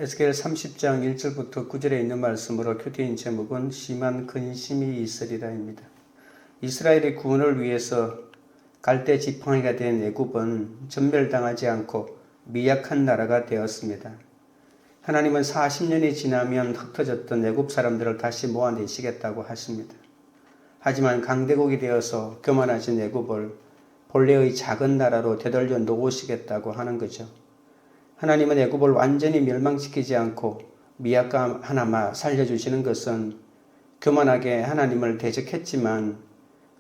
에스겔 30장 1절부터 9절에 있는 말씀으로 큐티인 제목은 심한 근심이 있으리라입니다. 이스라엘의 구원을 위해서 갈대 지팡이가 된 애굽은 전멸당하지 않고 미약한 나라가 되었습니다. 하나님은 40년이 지나면 흩어졌던 애굽 사람들을 다시 모아내시겠다고 하십니다. 하지만 강대국이 되어서 교만해진 애굽을 본래의 작은 나라로 되돌려 놓으시겠다고 하는 거죠. 하나님은 애굽을 완전히 멸망시키지 않고 미약감 하나만 살려주시는 것은 교만하게 하나님을 대적했지만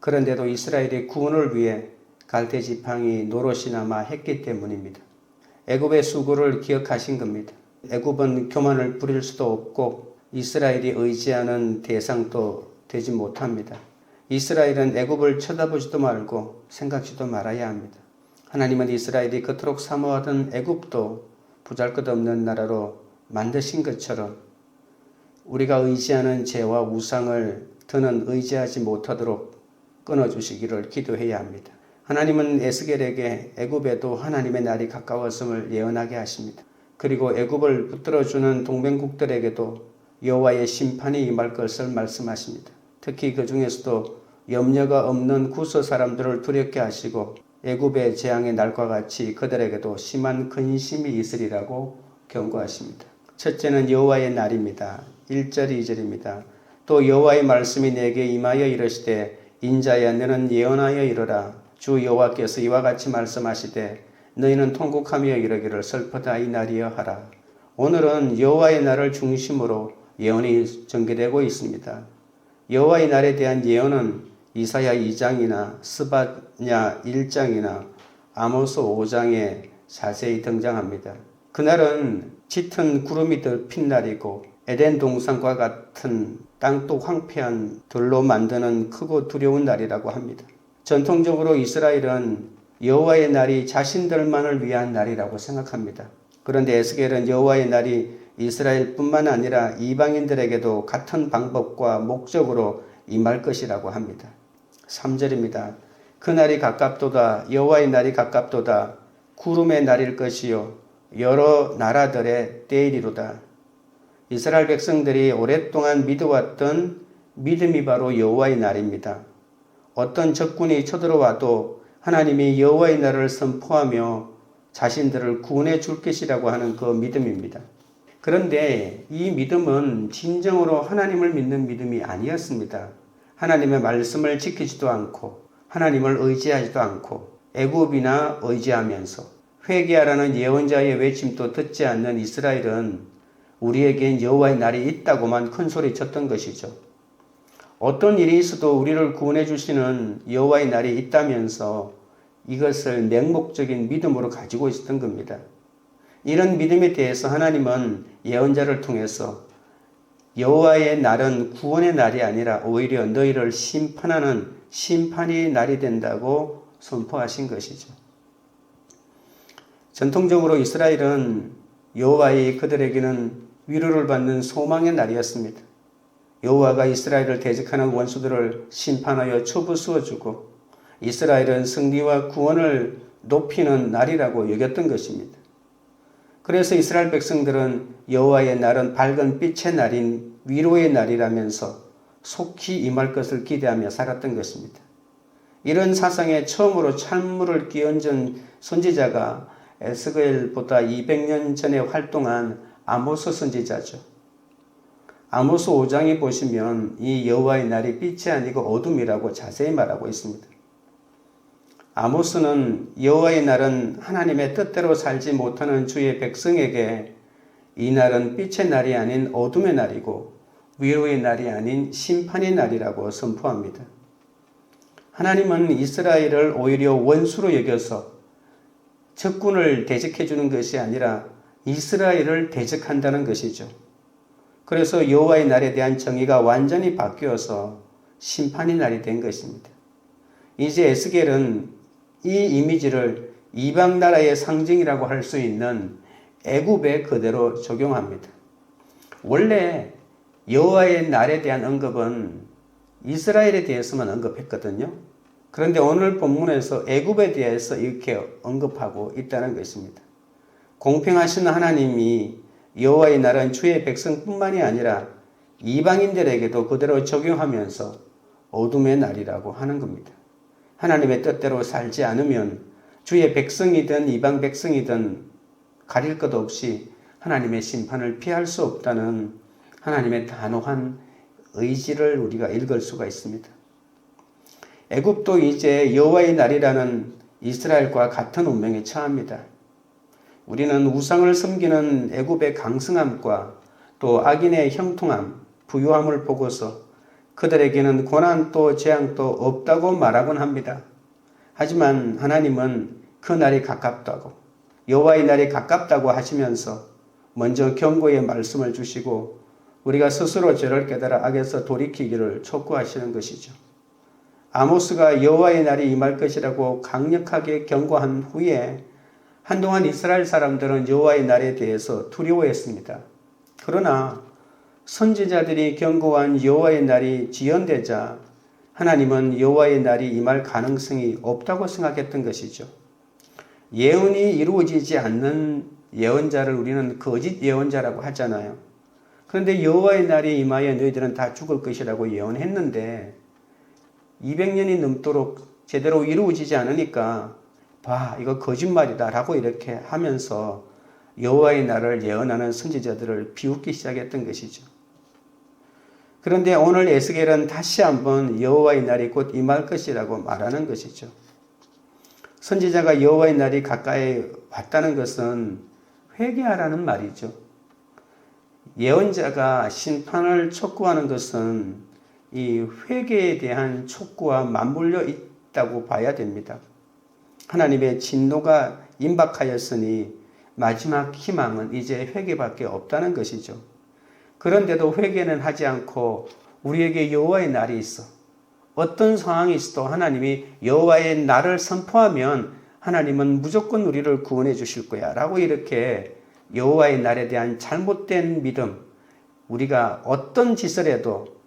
그런데도 이스라엘의 구원을 위해 갈대지팡이 노릇이나마 했기 때문입니다. 애굽의 수고를 기억하신 겁니다. 애굽은 교만을 부릴 수도 없고 이스라엘이 의지하는 대상도 되지 못합니다. 이스라엘은 애굽을 쳐다보지도 말고 생각지도 말아야 합니다. 하나님은 이스라엘이 그토록 사모하던 애굽도 보잘것없는 나라로 만드신 것처럼 우리가 의지하는 죄와 우상을 더는 의지하지 못하도록 끊어주시기를 기도해야 합니다. 하나님은 에스겔에게 애굽에도 하나님의 날이 가까웠음을 예언하게 하십니다. 그리고 애굽을 붙들어주는 동맹국들에게도 여호와의 심판이 임할 것을 말씀하십니다. 특히 그 중에서도 염려가 없는 구서 사람들을 두렵게 하시고 애굽의 재앙의 날과 같이 그들에게도 심한 근심이 있으리라고 경고하십니다. 첫째는 여호와의 날입니다. 1절 2절입니다. 또 여호와의 말씀이 내게 임하여 이르시되 인자야 너는 예언하여 이르라. 주 여호와께서 이와 같이 말씀하시되 너희는 통곡하며 이르기를 슬프다 이 날이여 하라. 오늘은 여호와의 날을 중심으로 예언이 전개되고 있습니다. 여호와의 날에 대한 예언은 이사야 2장이나 스바냐 1장이나 아모스 5장에 자세히 등장합니다. 그날은 짙은 구름이 덮인 날이고 에덴 동산과 같은 땅도 황폐한 들로 만드는 크고 두려운 날이라고 합니다. 전통적으로 이스라엘은 여호와의 날이 자신들만을 위한 날이라고 생각합니다. 그런데 에스겔은 여호와의 날이 이스라엘뿐만 아니라 이방인들에게도 같은 방법과 목적으로 임할 것이라고 합니다. 3절입니다. 그날이 가깝도다. 여호와의 날이 가깝도다. 구름의 날일 것이요 여러 나라들의 때이리로다. 이스라엘 백성들이 오랫동안 믿어왔던 믿음이 바로 여호와의 날입니다. 어떤 적군이 쳐들어와도 하나님이 여호와의 날을 선포하며 자신들을 구원해 줄 것이라고 하는 그 믿음입니다. 그런데 이 믿음은 진정으로 하나님을 믿는 믿음이 아니었습니다. 하나님의 말씀을 지키지도 않고 하나님을 의지하지도 않고 애굽이나 의지하면서 회개하라는 예언자의 외침도 듣지 않는 이스라엘은 우리에겐 여호와의 날이 있다고만 큰소리 쳤던 것이죠. 어떤 일이 있어도 우리를 구원해 주시는 여호와의 날이 있다면서 이것을 맹목적인 믿음으로 가지고 있었던 겁니다. 이런 믿음에 대해서 하나님은 예언자를 통해서 여호와의 날은 구원의 날이 아니라 오히려 너희를 심판하는 심판의 날이 된다고 선포하신 것이죠. 전통적으로 이스라엘은 여호와의 그들에게는 위로를 받는 소망의 날이었습니다. 여호와가 이스라엘을 대적하는 원수들을 심판하여 쳐부수어주고 이스라엘은 승리와 구원을 높이는 날이라고 여겼던 것입니다. 그래서 이스라엘 백성들은 여호와의 날은 밝은 빛의 날인 위로의 날이라면서 속히 임할 것을 기대하며 살았던 것입니다. 이런 사상에 처음으로 찬물을 끼얹은 선지자가 에스겔보다 200년 전에 활동한 아모스 선지자죠. 아모스 5장에 보시면 이 여호와의 날이 빛이 아니고 어둠이라고 자세히 말하고 있습니다. 아모스는 여호와의 날은 하나님의 뜻대로 살지 못하는 주의 백성에게 이 날은 빛의 날이 아닌 어둠의 날이고 위로의 날이 아닌 심판의 날이라고 선포합니다. 하나님은 이스라엘을 오히려 원수로 여겨서 적군을 대적해 주는 것이 아니라 이스라엘을 대적한다는 것이죠. 그래서 여호와의 날에 대한 정의가 완전히 바뀌어서 심판의 날이 된 것입니다. 이제 에스겔은 이 이미지를 이방 나라의 상징이라고 할 수 있는 애굽에 그대로 적용합니다. 원래 여호와의 날에 대한 언급은 이스라엘에 대해서만 언급했거든요. 그런데 오늘 본문에서 애굽에 대해서 이렇게 언급하고 있다는 것입니다. 공평하신 하나님이 여호와의 날은 주의 백성뿐만이 아니라 이방인들에게도 그대로 적용하면서 어둠의 날이라고 하는 겁니다. 하나님의 뜻대로 살지 않으면 주의 백성이든 이방 백성이든 가릴 것 없이 하나님의 심판을 피할 수 없다는 하나님의 단호한 의지를 우리가 읽을 수가 있습니다. 애굽도 이제 여호와의 날이라는 이스라엘과 같은 운명에 처합니다. 우리는 우상을 섬기는 애굽의 강성함과 또 악인의 형통함, 부유함을 보고서 그들에게는 고난도 재앙도 없다고 말하곤 합니다. 하지만 하나님은 그 날이 가깝다고, 여호와의 날이 가깝다고 하시면서 먼저 경고의 말씀을 주시고 우리가 스스로 죄를 깨달아 악에서 돌이키기를 촉구하시는 것이죠. 아모스가 여호와의 날이 임할 것이라고 강력하게 경고한 후에 한동안 이스라엘 사람들은 여호와의 날에 대해서 두려워했습니다. 그러나 선지자들이 경고한 여호와의 날이 지연되자 하나님은 여호와의 날이 임할 가능성이 없다고 생각했던 것이죠. 예언이 이루어지지 않는 예언자를 우리는 거짓 예언자라고 하잖아요. 그런데 여호와의 날이 임하여 너희들은 다 죽을 것이라고 예언했는데 200년이 넘도록 제대로 이루어지지 않으니까 봐, 이거 거짓말이다 라고 이렇게 하면서 여호와의 날을 예언하는 선지자들을 비웃기 시작했던 것이죠. 그런데 오늘 에스겔은 다시 한번 여호와의 날이 곧 임할 것이라고 말하는 것이죠. 선지자가 여호와의 날이 가까이 왔다는 것은 회개하라는 말이죠. 예언자가 심판을 촉구하는 것은 이 회개에 대한 촉구와 맞물려 있다고 봐야 됩니다. 하나님의 진노가 임박하였으니 마지막 희망은 이제 회개밖에 없다는 것이죠. 그런데도 회개는 하지 않고 우리에게 여호와의 날이 있어. 어떤 상황이 있어도 하나님이 여호와의 날을 선포하면 하나님은 무조건 우리를 구원해 주실 거야 라고 이렇게 여호와의 날에 대한 잘못된 믿음, 우리가 어떤 짓을 해도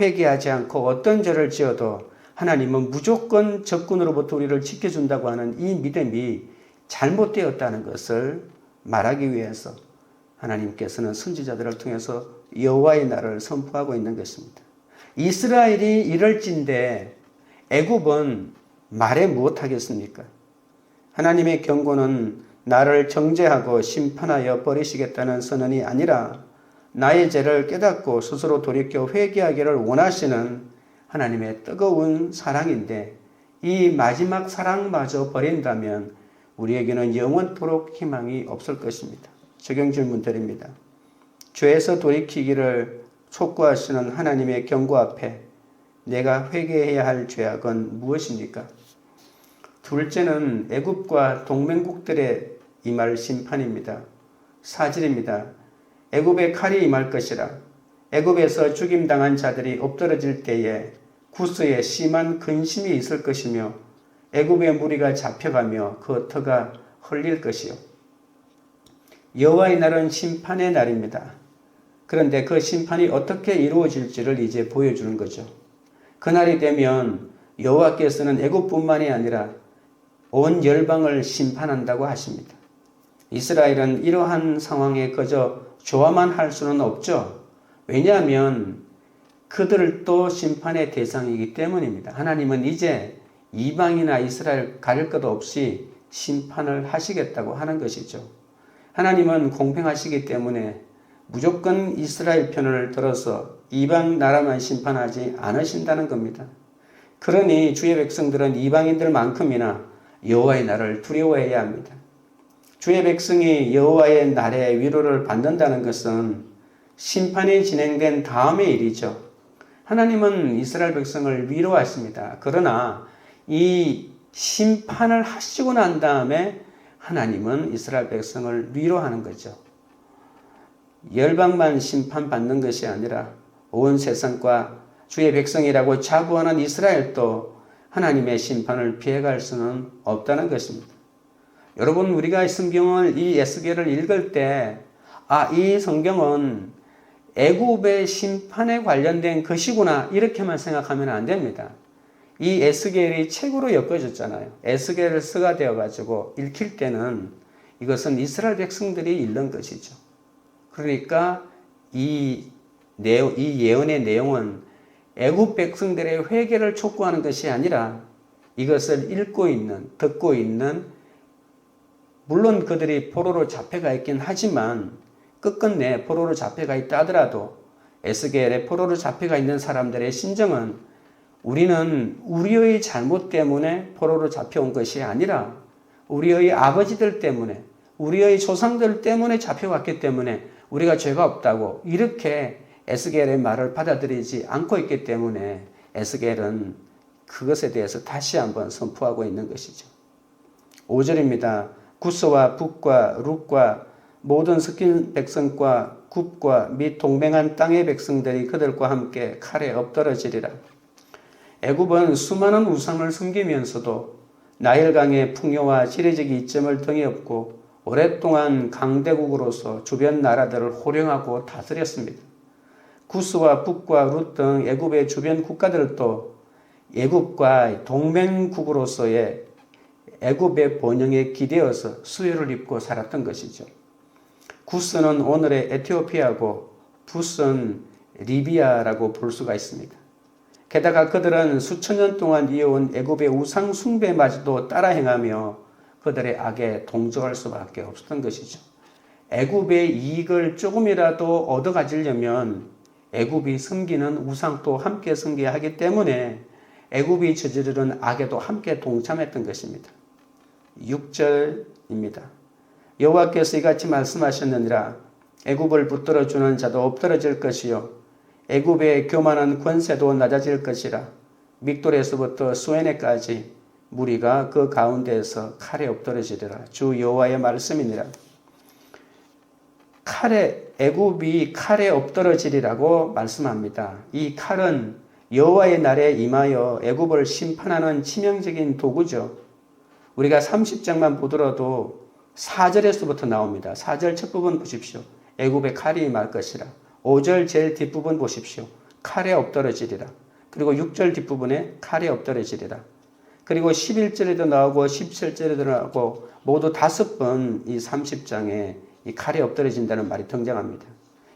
회개하지 않고 어떤 죄를 지어도 하나님은 무조건 적군으로부터 우리를 지켜준다고 하는 이 믿음이 잘못되었다는 것을 말하기 위해서 하나님께서는 선지자들을 통해서 여호와의 날을 선포하고 있는 것입니다. 이스라엘이 이럴진데 애굽은 말해 무엇하겠습니까? 하나님의 경고는 나를 정죄하고 심판하여 버리시겠다는 선언이 아니라 나의 죄를 깨닫고 스스로 돌이켜 회개하기를 원하시는 하나님의 뜨거운 사랑인데 이 마지막 사랑마저 버린다면 우리에게는 영원토록 희망이 없을 것입니다. 적용 질문 드립니다. 죄에서 돌이키기를 촉구하시는 하나님의 경고 앞에 내가 회개해야 할 죄악은 무엇입니까? 둘째는 애굽과 동맹국들의 임할 심판입니다. 사질입니다. 애굽의 칼이 임할 것이라. 애굽에서 죽임당한 자들이 엎드러질 때에 구스에 심한 근심이 있을 것이며 애굽의 무리가 잡혀가며 그 터가 흘릴 것이요. 여호와의 날은 심판의 날입니다. 그런데 그 심판이 어떻게 이루어질지를 이제 보여주는 거죠. 그날이 되면 여호와께서는 애굽뿐만이 아니라 온 열방을 심판한다고 하십니다. 이스라엘은 이러한 상황에 그저 좋아만 할 수는 없죠. 왜냐하면 그들도 심판의 대상이기 때문입니다. 하나님은 이제 이방이나 이스라엘 가릴 것 없이 심판을 하시겠다고 하는 것이죠. 하나님은 공평하시기 때문에 무조건 이스라엘 편을 들어서 이방 나라만 심판하지 않으신다는 겁니다. 그러니 주의 백성들은 이방인들만큼이나 여호와의 날을 두려워해야 합니다. 주의 백성이 여호와의 날에 위로를 받는다는 것은 심판이 진행된 다음의 일이죠. 하나님은 이스라엘 백성을 위로하십니다. 그러나 이 심판을 하시고 난 다음에 하나님은 이스라엘 백성을 위로하는 거죠. 열방만 심판받는 것이 아니라 온 세상과 주의 백성이라고 자부하는 이스라엘도 하나님의 심판을 피해갈 수는 없다는 것입니다. 여러분, 우리가 성경을 이 에스겔을 읽을 때 이 성경은 애굽의 심판에 관련된 것이구나 이렇게만 생각하면 안 됩니다. 이 에스겔이 책으로 엮어졌잖아요. 에스겔을 쓰가 되어가지고 읽힐 때는 이것은 이스라엘 백성들이 읽는 것이죠. 그러니까 이 예언의 내용은 애굽 백성들의 회개를 촉구하는 것이 아니라 이것을 읽고 있는, 듣고 있는, 물론 그들이 포로로 잡혀가 있긴 하지만 끝끝내 포로로 잡혀가 있다 하더라도 에스겔의 포로로 잡혀가 있는 사람들의 심정은 우리는 우리의 잘못 때문에 포로로 잡혀온 것이 아니라 우리의 아버지들 때문에, 우리의 조상들 때문에 잡혀왔기 때문에 우리가 죄가 없다고 이렇게 에스겔의 말을 받아들이지 않고 있기 때문에 에스겔은 그것에 대해서 다시 한번 선포하고 있는 것이죠. 5절입니다. 구스와 북과 룻과 모든 섞인 백성과 굽과 및 동맹한 땅의 백성들이 그들과 함께 칼에 엎드러지리라. 애굽은 수많은 우상을 섬기면서도 나일강의 풍요와 지리적 이점을 등에 업고 오랫동안 강대국으로서 주변 나라들을 호령하고 다스렸습니다. 구스와 북과 룻 등 애굽의 주변 국가들도 애굽과 동맹국으로서의 애굽의 번영에 기대어서 수혜를 입고 살았던 것이죠. 구스는 오늘의 에티오피아고 붓은 리비아라고 볼 수가 있습니다. 게다가 그들은 수천 년 동안 이어온 애굽의 우상 숭배마저도 따라 행하며 그들의 악에 동조할 수밖에 없었던 것이죠. 애굽의 이익을 조금이라도 얻어 가지려면 애굽이 섬기는 우상도 함께 섬겨야 하기 때문에 애굽이 저지르는 악에도 함께 동참했던 것입니다. 6절입니다. 여호와께서 이같이 말씀하셨느니라. 애굽을 붙들어주는 자도 엎드러질 것이요 애굽의 교만한 권세도 낮아질 것이라. 믹돌에서부터 수에네까지 무리가 그 가운데에서 칼에 엎드러지리라. 주 여호와의 말씀이니라. 애굽이 칼에 엎드러지리라고 말씀합니다. 이 칼은 여호와의 날에 임하여 애굽을 심판하는 치명적인 도구죠. 우리가 30장만 보더라도 4절에서부터 나옵니다. 4절 첫 부분 보십시오. 애굽에 칼이 임할 것이라. 5절 제일 뒷부분 보십시오. 칼에 엎드러지리라. 그리고 6절 뒷부분에 칼에 엎드러지리라. 그리고 11절에도 나오고 17절에도 나오고 모두 5번 이 30장에 이 칼에 엎드러진다는 말이 등장합니다.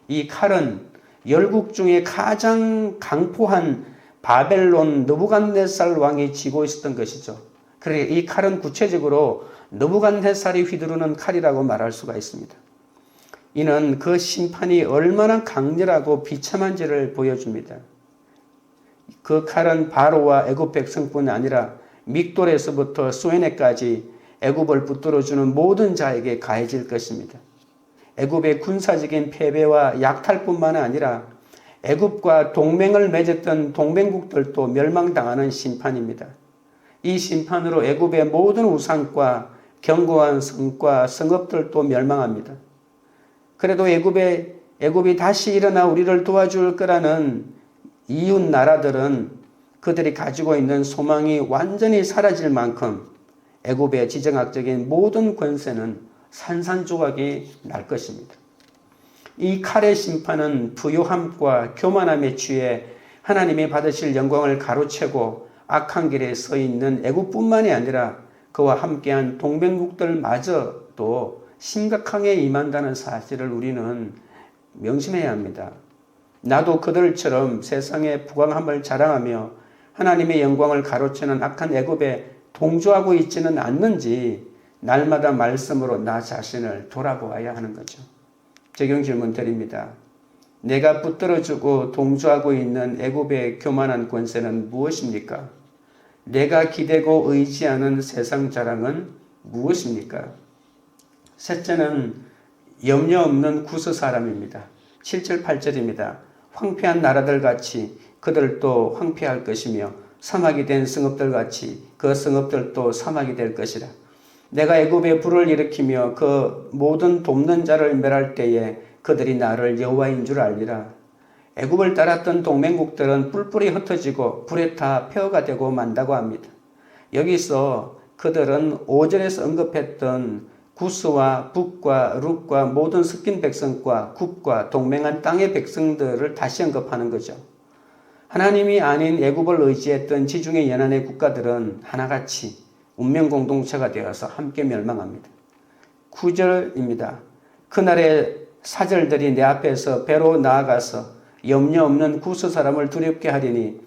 이 칼은 열국 중에 가장 강포한 바벨론 느부갓네살 왕이 쥐고 있었던 것이죠. 그러니까 이 칼은 구체적으로 느부갓네살이 휘두르는 칼이라고 말할 수가 있습니다. 이는 그 심판이 얼마나 강렬하고 비참한지를 보여줍니다. 그 칼은 바로와 애굽 백성뿐 아니라 믹돌에서부터 수에네까지 애굽을 붙들어주는 모든 자에게 가해질 것입니다. 애굽의 군사적인 패배와 약탈뿐만 아니라 애굽과 동맹을 맺었던 동맹국들도 멸망당하는 심판입니다. 이 심판으로 애굽의 모든 우상과 견고한 성과 성읍들도 멸망합니다. 그래도 애굽이 다시 일어나 우리를 도와줄 거라는 이웃 나라들은 그들이 가지고 있는 소망이 완전히 사라질 만큼 애굽의 지정학적인 모든 권세는 산산조각이 날 것입니다. 이 칼의 심판은 부요함과 교만함에 취해 하나님이 받으실 영광을 가로채고 악한 길에 서 있는 애굽뿐만이 아니라 그와 함께한 동맹국들마저도 심각하게 임한다는 사실을 우리는 명심해야 합니다. 나도 그들처럼 세상의 부강함을 자랑하며 하나님의 영광을 가로채는 악한 애굽에 동조하고 있지는 않는지 날마다 말씀으로 나 자신을 돌아보아야 하는 거죠. 적용 질문 드립니다. 내가 붙들어주고 동조하고 있는 애굽의 교만한 권세는 무엇입니까? 내가 기대고 의지하는 세상 자랑은 무엇입니까? 셋째는 염려 없는 구스 사람입니다. 7절 8절입니다. 황폐한 나라들 같이 그들도 황폐할 것이며 사막이 된 성읍들 같이 그 성읍들도 사막이 될 것이라. 내가 애굽에 불을 일으키며 그 모든 돕는 자를 멸할 때에 그들이 나를 여호와인 줄 알리라. 애굽을 따랐던 동맹국들은 뿔뿔이 흩어지고 불에 타 폐허가 되고 만다고 합니다. 여기서 그들은 5절에서 언급했던 구스와 북과 룻과 모든 섞인 백성과 굽과 동맹한 땅의 백성들을 다시 언급하는 거죠. 하나님이 아닌 애굽을 의지했던 지중해 연안의 국가들은 하나같이 운명 공동체가 되어서 함께 멸망합니다. 9절입니다. 그날에 사절들이 내 앞에서 배로 나아가서 염려 없는 구스 사람을 두렵게 하리니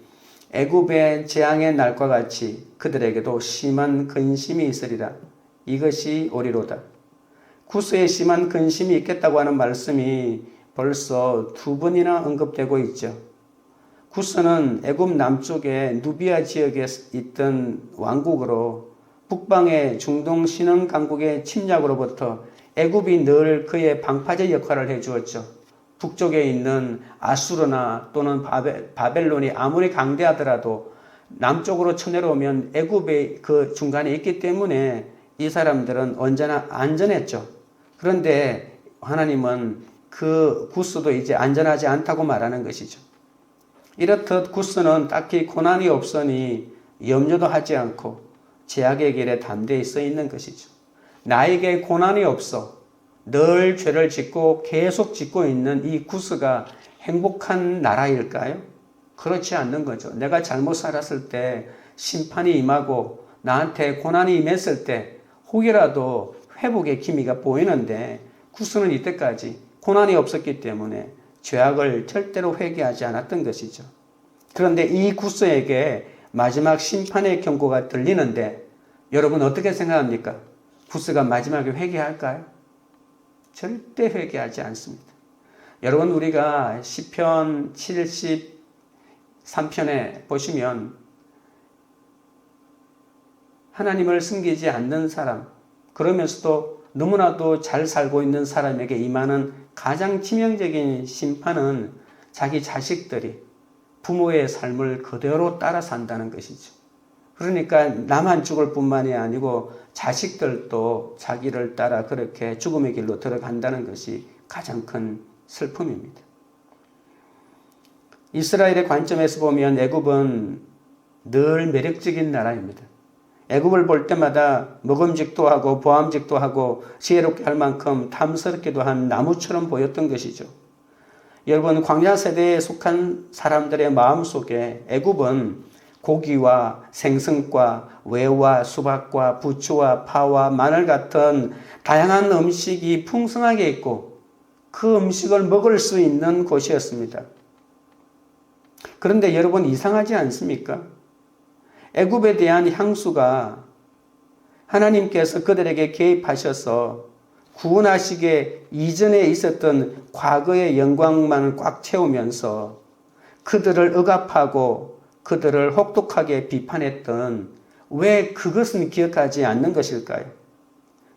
애굽의 재앙의 날과 같이 그들에게도 심한 근심이 있으리라. 이것이 오리로다. 구스에 심한 근심이 있겠다고 하는 말씀이 벌써 두 번이나 언급되고 있죠. 구스는 애굽 남쪽의 누비아 지역에 있던 왕국으로 북방의 중동 신흥 강국의 침략으로부터 애굽이 늘 그의 방파제 역할을 해주었죠. 북쪽에 있는 아수르나 또는 바벨론이 아무리 강대하더라도 남쪽으로 쳐내려오면 애굽의 그 중간에 있기 때문에 이 사람들은 언제나 안전했죠. 그런데 하나님은 그 구스도 이제 안전하지 않다고 말하는 것이죠. 이렇듯 구스는 딱히 고난이 없으니 염려도 하지 않고 제약의 길에 담대히 서 있는 것이죠. 나에게 고난이 없어 늘 죄를 짓고 계속 짓고 있는 이 구스가 행복한 나라일까요? 그렇지 않는 거죠. 내가 잘못 살았을 때 심판이 임하고 나한테 고난이 임했을 때 혹이라도 회복의 기미가 보이는데 구스는 이때까지 고난이 없었기 때문에 죄악을 절대로 회개하지 않았던 것이죠. 그런데 이 구스에게 마지막 심판의 경고가 들리는데 여러분 어떻게 생각합니까? 구스가 마지막에 회개할까요? 절대 회개하지 않습니다. 여러분 우리가 시편 73편에 보시면 하나님을 숨기지 않는 사람, 그러면서도 너무나도 잘 살고 있는 사람에게 임하는 가장 치명적인 심판은 자기 자식들이 부모의 삶을 그대로 따라 산다는 것이죠. 그러니까 나만 죽을 뿐만이 아니고 자식들도 자기를 따라 그렇게 죽음의 길로 들어간다는 것이 가장 큰 슬픔입니다. 이스라엘의 관점에서 보면 애굽은 늘 매력적인 나라입니다. 애굽을 볼 때마다 먹음직도 하고 보암직도 하고 지혜롭게 할 만큼 탐스럽기도 한 나무처럼 보였던 것이죠. 여러분 광야 세대에 속한 사람들의 마음속에 애굽은 고기와 생선과 외와 수박과 부추와 파와 마늘 같은 다양한 음식이 풍성하게 있고 그 음식을 먹을 수 있는 곳이었습니다. 그런데 여러분 이상하지 않습니까? 애굽에 대한 향수가 하나님께서 그들에게 개입하셔서 구원하시기 이전에 있었던 과거의 영광만을 꽉 채우면서 그들을 억압하고 그들을 혹독하게 비판했던 왜 그것은 기억하지 않는 것일까요?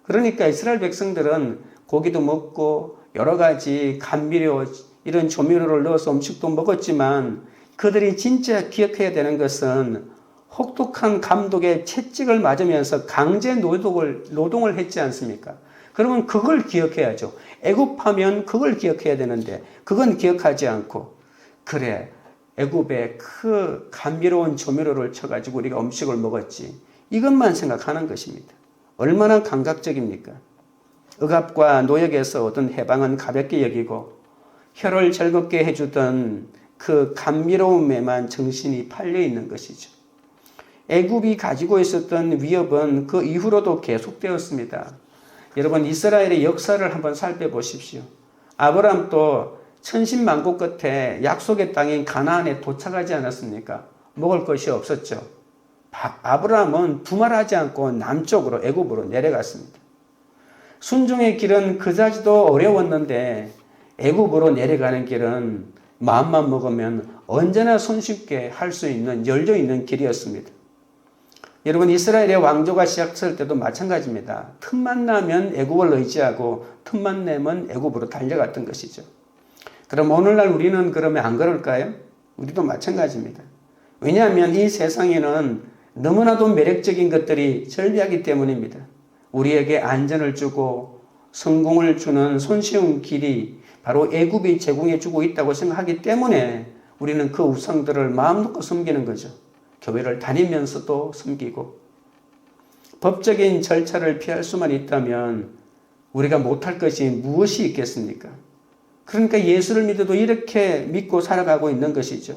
그러니까 이스라엘 백성들은 고기도 먹고 여러 가지 감미료 이런 조미료를 넣어서 음식도 먹었지만 그들이 진짜 기억해야 되는 것은 혹독한 감독의 채찍을 맞으면서 강제 노동을 했지 않습니까? 그러면 그걸 기억해야죠. 애굽하면 그걸 기억해야 되는데 그건 기억하지 않고 그래 애굽에 그 감미로운 조미료를 쳐가지고 우리가 음식을 먹었지 이것만 생각하는 것입니다. 얼마나 감각적입니까? 억압과 노역에서 얻은 해방은 가볍게 여기고 혀를 즐겁게 해주던 그 감미로움에만 정신이 팔려 있는 것이죠. 애굽이 가지고 있었던 위협은 그 이후로도 계속되었습니다. 여러분 이스라엘의 역사를 한번 살펴보십시오. 아브라함도 천신만고 끝에 약속의 땅인 가나안에 도착하지 않았습니까? 먹을 것이 없었죠. 아브라함은 두말하지 않고 남쪽으로 애굽으로 내려갔습니다. 순종의 길은 그다지도 어려웠는데 애굽으로 내려가는 길은 마음만 먹으면 언제나 손쉽게 할 수 있는 열려 있는 길이었습니다. 여러분 이스라엘의 왕조가 시작했을 때도 마찬가지입니다. 틈만 나면 애굽을 의지하고 틈만 내면 애굽으로 달려갔던 것이죠. 그럼 오늘날 우리는 그러면 안 그럴까요? 우리도 마찬가지입니다. 왜냐하면 이 세상에는 너무나도 매력적인 것들이 절비하기 때문입니다. 우리에게 안전을 주고 성공을 주는 손쉬운 길이 바로 애굽이 제공해 주고 있다고 생각하기 때문에 우리는 그 우상들을 마음 놓고 섬기는 거죠. 교회를 다니면서도 섬기고 법적인 절차를 피할 수만 있다면 우리가 못할 것이 무엇이 있겠습니까? 그러니까 예수를 믿어도 이렇게 믿고 살아가고 있는 것이죠.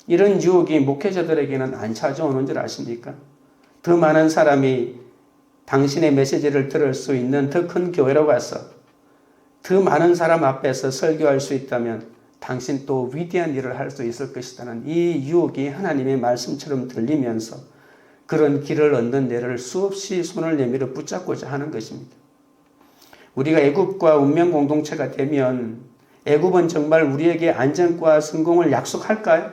이런 유혹이 목회자들에게는 안 찾아오는 줄 아십니까? 더 많은 사람이 당신의 메시지를 들을 수 있는 더 큰 교회로 가서 더 많은 사람 앞에서 설교할 수 있다면 당신 또 위대한 일을 할 수 있을 것이라는 이 유혹이 하나님의 말씀처럼 들리면서 그런 길을 얻는 데를 수없이 손을 내밀어 붙잡고자 하는 것입니다. 우리가 애굽과 운명 공동체가 되면 애굽은 정말 우리에게 안전과 성공을 약속할까요?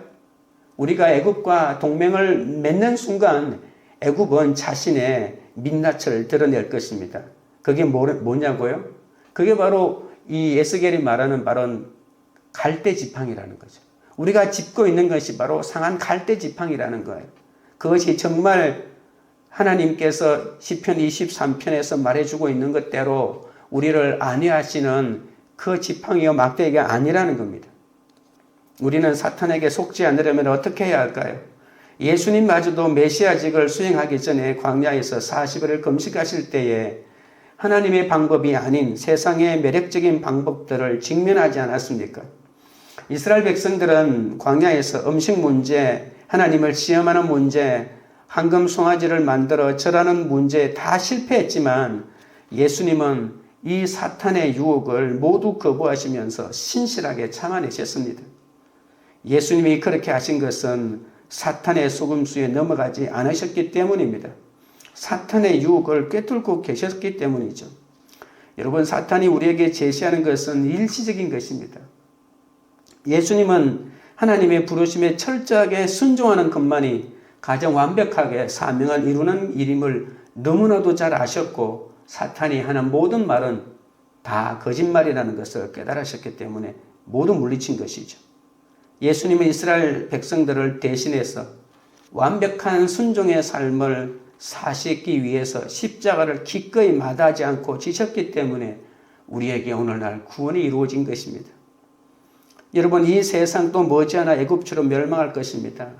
우리가 애굽과 동맹을 맺는 순간 애굽은 자신의 민낯을 드러낼 것입니다. 그게 뭐냐고요? 그게 바로 이 에스겔이 말하는 바로 갈대 지팡이라는 거죠. 우리가 짚고 있는 것이 바로 상한 갈대 지팡이라는 거예요. 그것이 정말 하나님께서 시편 23편에서 말해주고 있는 것대로 우리를 안위하시는 그 지팡이와 막대기가 아니라는 겁니다. 우리는 사탄에게 속지 않으려면 어떻게 해야 할까요? 예수님마저도 메시아직을 수행하기 전에 광야에서 40일을 금식하실 때에 하나님의 방법이 아닌 세상의 매력적인 방법들을 직면하지 않았습니까? 이스라엘 백성들은 광야에서 음식 문제, 하나님을 시험하는 문제, 황금 송아지를 만들어 절하는 문제에 다 실패했지만 예수님은 이 사탄의 유혹을 모두 거부하시면서 신실하게 참아내셨습니다. 예수님이 그렇게 하신 것은 사탄의 속임수에 넘어가지 않으셨기 때문입니다. 사탄의 유혹을 꿰뚫고 계셨기 때문이죠. 여러분, 사탄이 우리에게 제시하는 것은 일시적인 것입니다. 예수님은 하나님의 부르심에 철저하게 순종하는 것만이 가장 완벽하게 사명을 이루는 일임을 너무나도 잘 아셨고 사탄이 하는 모든 말은 다 거짓말이라는 것을 깨달으셨기 때문에 모두 물리친 것이죠. 예수님은 이스라엘 백성들을 대신해서 완벽한 순종의 삶을 사시기 위해서 십자가를 기꺼이 마다하지 않고 지셨기 때문에 우리에게 오늘날 구원이 이루어진 것입니다. 여러분, 이 세상도 머지않아 애굽처럼 멸망할 것입니다.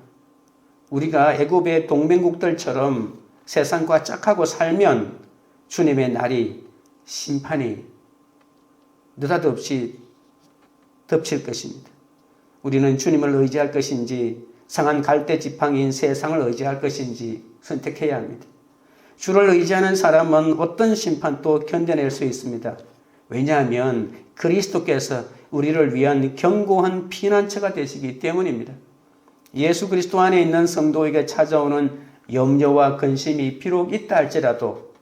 우리가 애굽의 동맹국들처럼 세상과 짝하고 살면 주님의 날이 심판이 느닷없이 덮칠 것입니다. 우리는 주님을 의지할 것인지 상한 갈대 지팡이인 세상을 의지할 것인지 선택해야 합니다. 주를 의지하는 사람은 어떤 심판도 견뎌낼 수 있습니다. 왜냐하면 그리스도께서 우리를 위한 견고한 피난처가 되시기 때문입니다. 예수 그리스도 안에 있는 성도에게 찾아오는 염려와 근심이 비록 있다 할지라도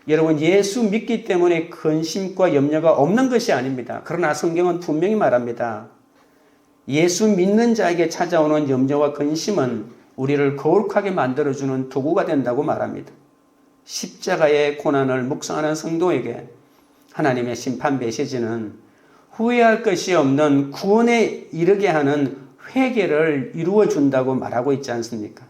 여러분, 예수 믿기 때문에 근심과 염려가 없는 것이 아닙니다. 그러나 성경은 분명히 말합니다. 예수 믿는 자에게 찾아오는 염려와 근심은 우리를 거룩하게 만들어주는 도구가 된다고 말합니다. 십자가의 고난을 묵상하는 성도에게 하나님의 심판 메시지는 후회할 것이 없는 구원에 이르게 하는 회개를 이루어 준다고 말하고 있지 않습니까?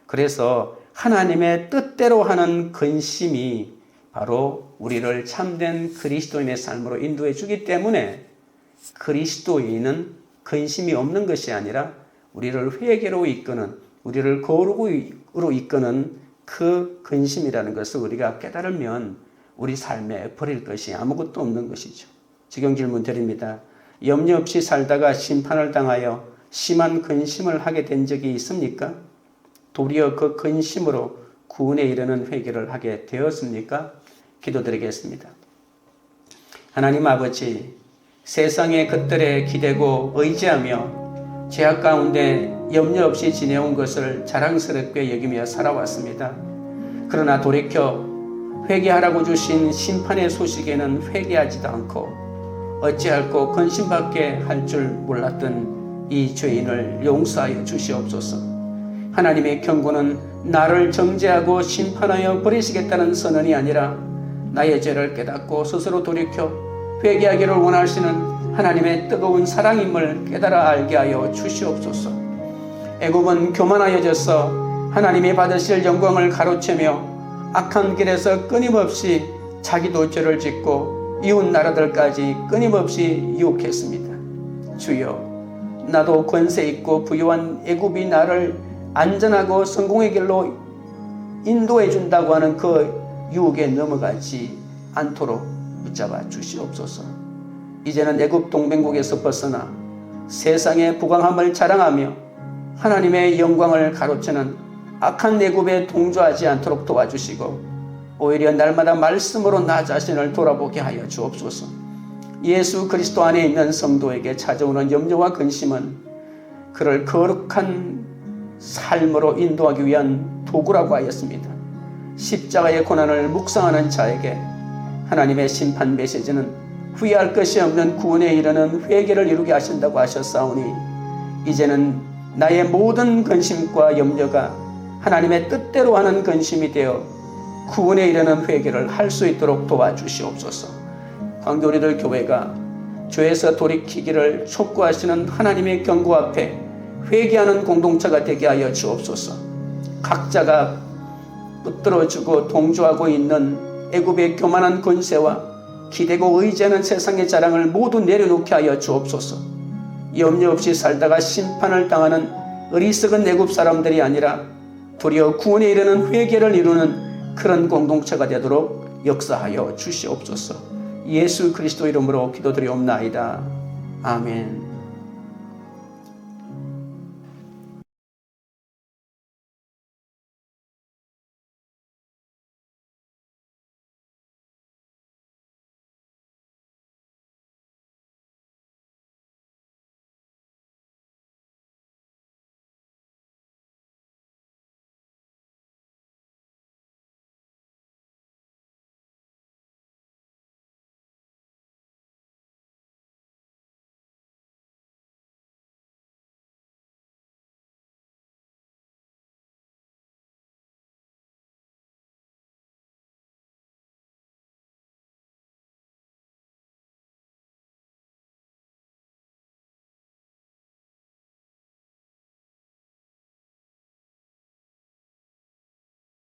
그래서 하나님의 뜻대로 하는 근심이 바로 우리를 참된 그리스도인의 삶으로 인도해 주기 때문에 그리스도인은 근심이 없는 것이 아니라 우리를 회개로 이끄는, 우리를 거룩으로 이끄는 그 근심이라는 것을 우리가 깨달으면 우리 삶에 버릴 것이 아무것도 없는 것이죠. 지금 질문 드립니다. 염려 없이 살다가 심판을 당하여 심한 근심을 하게 된 적이 있습니까? 도리어 그 근심으로 구원에 이르는 회개를 하게 되었습니까? 기도드리겠습니다. 하나님 아버지, 세상의 것들에 기대고 의지하며 죄악 가운데 염려 없이 지내온 것을 자랑스럽게 여기며 살아왔습니다. 그러나 돌이켜 회개하라고 주신 심판의 소식에는 회개하지도 않고 어찌할꼬 근심밖에 할 줄 몰랐던 이 죄인을 용서하여 주시옵소서. 하나님의 경고는 나를 정죄하고 심판하여 버리시겠다는 선언이 아니라 나의 죄를 깨닫고 스스로 돌이켜 회개하기를 원하시는 하나님의 뜨거운 사랑임을 깨달아 알게 하여 주시옵소서. 애굽은 교만하여져서 하나님이 받으실 영광을 가로채며 악한 길에서 끊임없이 자기도 죄를 짓고 이웃 나라들까지 끊임없이 유혹했습니다. 주여, 나도 권세 있고 부유한 애굽이 나를 안전하고 성공의 길로 인도해 준다고 하는 그 유혹에 넘어가지 않도록 붙잡아 주시옵소서. 이제는 애굽 동맹국에서 벗어나 세상의 부강함을 자랑하며 하나님의 영광을 가로채는 악한 애굽에 동조하지 않도록 도와주시고 오히려 날마다 말씀으로 나 자신을 돌아보게 하여 주옵소서. 예수 그리스도 안에 있는 성도에게 찾아오는 염려와 근심은 그를 거룩한 삶으로 인도하기 위한 도구라고 하였습니다. 십자가의 고난을 묵상하는 자에게 하나님의 심판 메시지는 후회할 것이 없는 구원에 이르는 회개를 이루게 하신다고 하셨사오니 이제는 나의 모든 근심과 염려가 하나님의 뜻대로 하는 근심이 되어 구원에 이르는 회개를 할 수 있도록 도와주시옵소서. 광교리들 교회가 죄에서 돌이키기를 촉구하시는 하나님의 경고 앞에 회개하는 공동체가 되게 하여 주옵소서. 각자가 붙들어주고 동조하고 있는 애굽의 교만한 권세와 기대고 의지하는 세상의 자랑을 모두 내려놓게 하여 주옵소서. 염려 없이 살다가 심판을 당하는 어리석은 애굽 사람들이 아니라 도리어 구원에 이르는 회개를 이루는 그런 공동체가 되도록 역사하여 주시옵소서. 예수 그리스도 이름으로 기도드리옵나이다. 아멘.